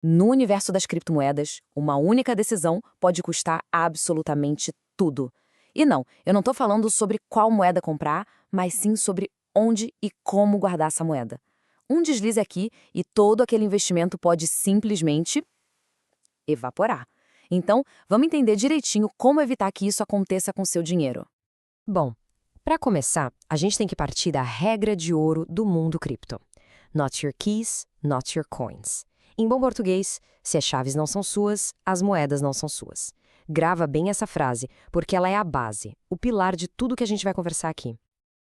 No universo das criptomoedas, uma única decisão pode custar absolutamente tudo. E não, eu não estou falando sobre qual moeda comprar, mas sim sobre onde e como guardar essa moeda. Um deslize aqui e todo aquele investimento pode simplesmente evaporar. Então, vamos entender direitinho como evitar que isso aconteça com seu dinheiro. Bom, para começar, a gente tem que partir da regra de ouro do mundo cripto. Not your keys, not your coins. Em bom português, se as chaves não são suas, as moedas não são suas. Grava bem essa frase, porque ela é a base, o pilar de tudo que a gente vai conversar aqui.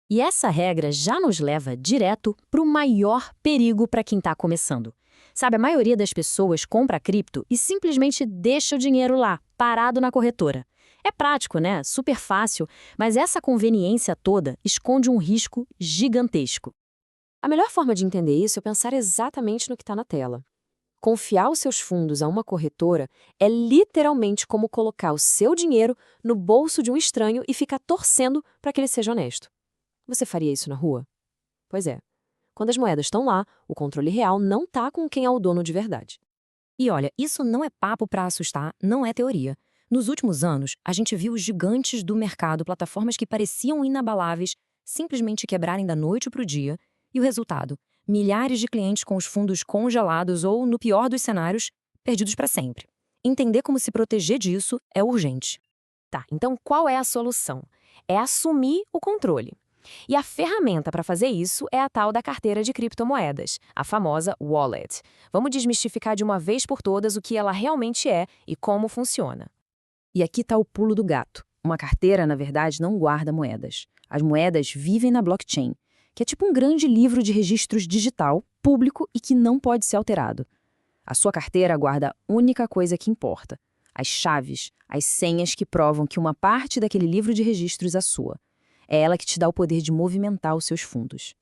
E essa regra já nos leva direto para o maior perigo para quem está começando. Sabe, a maioria das pessoas compra cripto e simplesmente deixa o dinheiro lá, parado na corretora. É prático, né? Super fácil, mas essa conveniência toda esconde um risco gigantesco. A melhor forma de entender isso é pensar exatamente no que está na tela. Confiar os seus fundos a uma corretora é literalmente como colocar o seu dinheiro no bolso de um estranho e ficar torcendo para que ele seja honesto. Você faria isso na rua? Pois é. Quando as moedas estão lá, o controle real não está com quem é o dono de verdade. E olha, isso não é papo para assustar, não é teoria. Nos últimos anos, a gente viu os gigantes do mercado, plataformas que pareciam inabaláveis, simplesmente quebrarem da noite para o dia. E o resultado? Milhares de clientes com os fundos congelados ou, no pior dos cenários, perdidos para sempre. Entender como se proteger disso é urgente. Tá, então qual é a solução? É assumir o controle. E a ferramenta para fazer isso é a tal da carteira de criptomoedas, a famosa wallet. Vamos desmistificar de uma vez por todas o que ela realmente é e como funciona. E aqui está o pulo do gato. Uma carteira, na verdade, não guarda moedas. As moedas vivem na blockchain, que é tipo um grande livro de registros digital, público e que não pode ser alterado. A sua carteira guarda a única coisa que importa: as chaves, as senhas que provam que uma parte daquele livro de registros é sua. É ela que te dá o poder de movimentar os seus fundos.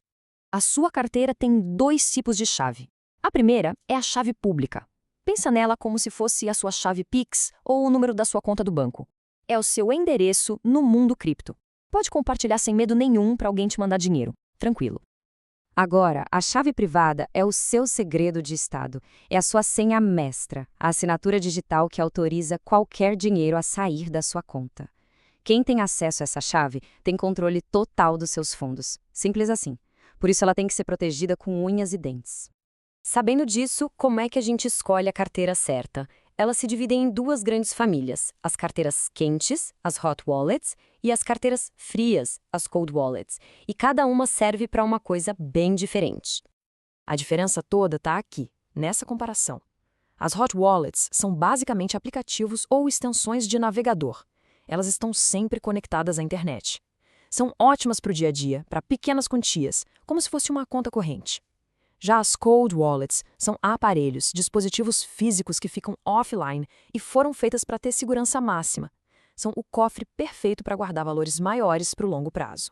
A sua carteira tem dois tipos de chave. A primeira é a chave pública. Pensa nela como se fosse a sua chave Pix ou o número da sua conta do banco. É o seu endereço no mundo cripto. Pode compartilhar sem medo nenhum para alguém te mandar dinheiro. Tranquilo. Agora, a chave privada é o seu segredo de estado. É a sua senha mestra, a assinatura digital que autoriza qualquer dinheiro a sair da sua conta. Quem tem acesso a essa chave tem controle total dos seus fundos. Simples assim. Por isso ela tem que ser protegida com unhas e dentes. Sabendo disso, como é que a gente escolhe a carteira certa? Elas se dividem em duas grandes famílias: as carteiras quentes, as hot wallets, e as carteiras frias, as cold wallets. E cada uma serve para uma coisa bem diferente. A diferença toda está aqui, nessa comparação. As hot wallets são basicamente aplicativos ou extensões de navegador. Elas estão sempre conectadas à internet. São ótimas para o dia a dia, para pequenas quantias, como se fosse uma conta corrente. Já as cold wallets são aparelhos, dispositivos físicos que ficam offline e foram feitas para ter segurança máxima. São o cofre perfeito para guardar valores maiores para o longo prazo.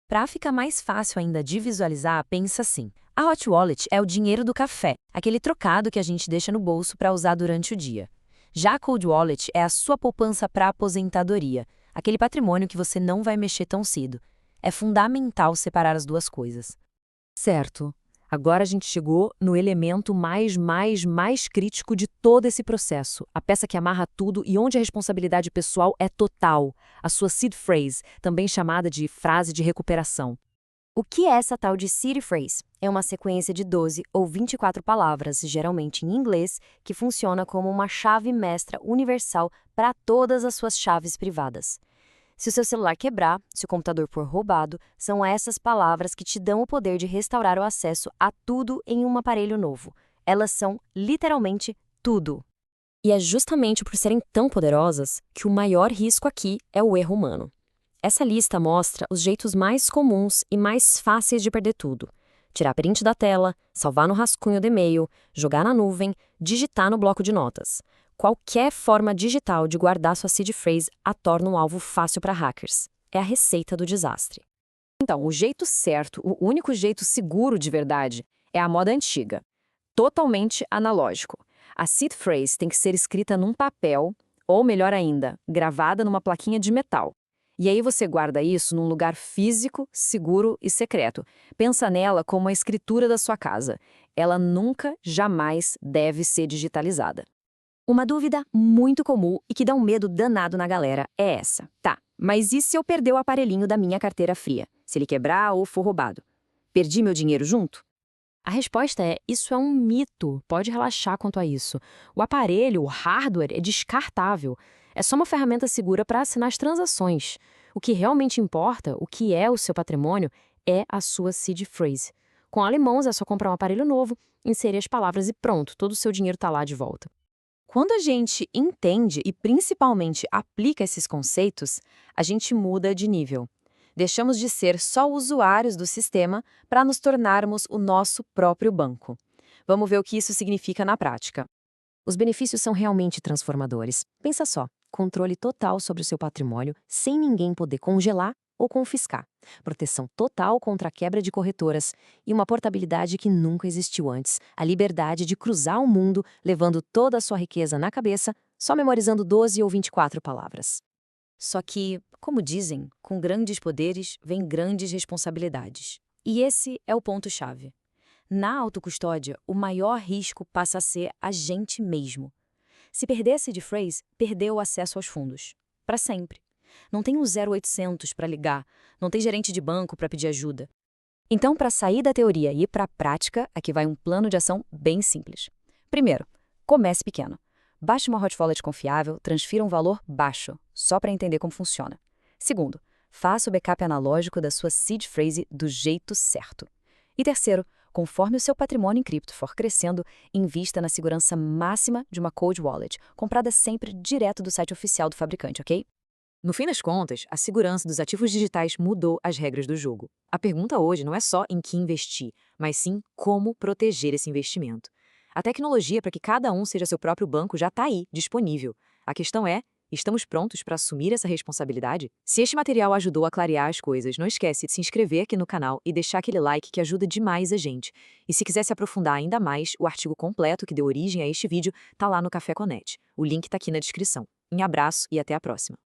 Para ficar mais fácil ainda de visualizar, pensa assim: a hot wallet é o dinheiro do café, aquele trocado que a gente deixa no bolso para usar durante o dia. Já a cold wallet é a sua poupança para aposentadoria, aquele patrimônio que você não vai mexer tão cedo. É fundamental separar as duas coisas. Certo. Agora a gente chegou no elemento mais crítico de todo esse processo. A peça que amarra tudo e onde a responsabilidade pessoal é total. A sua seed phrase, também chamada de frase de recuperação. O que é essa tal de seed phrase? É uma sequência de 12 ou 24 palavras, geralmente em inglês, que funciona como uma chave mestra universal para todas as suas chaves privadas. Se o seu celular quebrar, se o computador for roubado, são essas palavras que te dão o poder de restaurar o acesso a tudo em um aparelho novo. Elas são, literalmente, tudo. E é justamente por serem tão poderosas que o maior risco aqui é o erro humano. Essa lista mostra os jeitos mais comuns e mais fáceis de perder tudo. Tirar print da tela, salvar no rascunho do e-mail, jogar na nuvem, digitar no bloco de notas. Qualquer forma digital de guardar sua seed phrase a torna um alvo fácil para hackers. É a receita do desastre. Então, o jeito certo, o único jeito seguro de verdade, é a moda antiga. Totalmente analógico. A seed phrase tem que ser escrita num papel, ou melhor ainda, gravada numa plaquinha de metal. E aí você guarda isso num lugar físico, seguro e secreto. Pensa nela como a escritura da sua casa. Ela nunca, jamais deve ser digitalizada. Uma dúvida muito comum e que dá um medo danado na galera é essa. Tá, mas e se eu perder o aparelhinho da minha carteira fria? Se ele quebrar ou for roubado? Perdi meu dinheiro junto? A resposta é: isso é um mito. Pode relaxar quanto a isso. O aparelho, o hardware, é descartável. É só uma ferramenta segura para assinar as transações. O que realmente importa, o que é o seu patrimônio, é a sua seed phrase. Com Alemãos é só comprar um aparelho novo, inserir as palavras e pronto, todo o seu dinheiro está lá de volta. Quando a gente entende e principalmente aplica esses conceitos, a gente muda de nível. Deixamos de ser só usuários do sistema para nos tornarmos o nosso próprio banco. Vamos ver o que isso significa na prática. Os benefícios são realmente transformadores. Pensa só, controle total sobre o seu patrimônio sem ninguém poder congelar ou confiscar. Proteção total contra a quebra de corretoras e uma portabilidade que nunca existiu antes. A liberdade de cruzar o mundo levando toda a sua riqueza na cabeça, só memorizando 12 ou 24 palavras. Só que, como dizem, com grandes poderes vem grandes responsabilidades. E esse é o ponto-chave. Na autocustódia, o maior risco passa a ser a gente mesmo. Se perder a seed phrase, perdeu o acesso aos fundos. Para sempre. Não tem um 0800 para ligar, não tem gerente de banco para pedir ajuda. Então, para sair da teoria e ir para a prática, aqui vai um plano de ação bem simples. Primeiro, comece pequeno. Baixe uma hot wallet confiável, transfira um valor baixo, só para entender como funciona. Segundo, faça o backup analógico da sua seed phrase do jeito certo. E terceiro, conforme o seu patrimônio em cripto for crescendo, invista na segurança máxima de uma cold wallet, comprada sempre direto do site oficial do fabricante, ok? No fim das contas, a segurança dos ativos digitais mudou as regras do jogo. A pergunta hoje não é só em que investir, mas sim como proteger esse investimento. A tecnologia para que cada um seja seu próprio banco já está aí, disponível. A questão é, estamos prontos para assumir essa responsabilidade? Se este material ajudou a clarear as coisas, não esquece de se inscrever aqui no canal e deixar aquele like que ajuda demais a gente. E se quiser se aprofundar ainda mais, o artigo completo que deu origem a este vídeo está lá no Café Connect. O link está aqui na descrição. Um abraço e até a próxima.